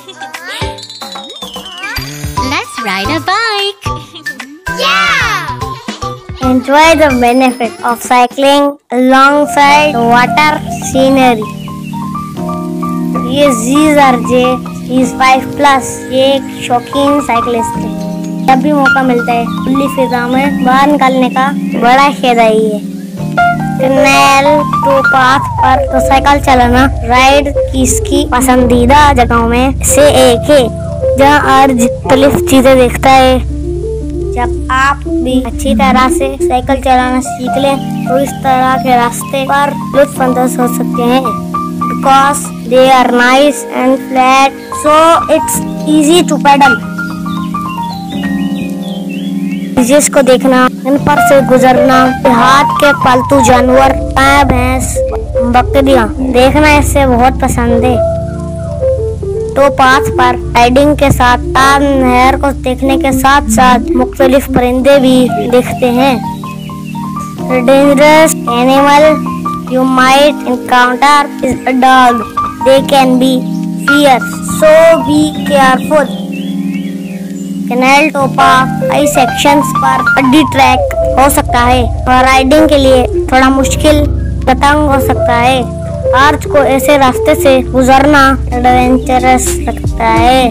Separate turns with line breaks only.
Let's ride a bike.
Yeah! Enjoy the benefit of cycling alongside water scenery. ये ZRJ, he is 5+. ये एक शौकीन cyclist है। जब भी मौका मिलता है खुली फिजा में बाहर निकालने का बड़ा खेद है ये। टनल टू पाथ पर तो साइकिल चलाना राइड की इसकी पसंदीदा जगहों में से एक है, जहाँ अर्ज मुख्तलिफ चीजें देखता है। जब आप भी अच्छी तरह से साइकिल चलाना सीख लें तो इस तरह के रास्ते पर लुत्फअंदोज हो सकते हैं, because they are nice and flat, so it's easy to pedal. Bridges को देखना, इन पर से गुजरना, देहात के पालतू जानवर, गाय भैंस, बकरियां देखना इससे बहुत पसंद है। तो पाथ पर राइडिंग के साथ नहर को देखने के साथ साथ मुख्तलिफ परिंदे भी दिखते हैं। Dangerous animal you might encounter is a dog. They can be fierce, so be careful. Canal टोपा कई सेक्शंस पर अड्डी ट्रैक हो सकता है और राइडिंग के लिए थोड़ा मुश्किल तंग हो सकता है। आर्च को ऐसे रास्ते से गुजरना एडवेंचरस लगता है।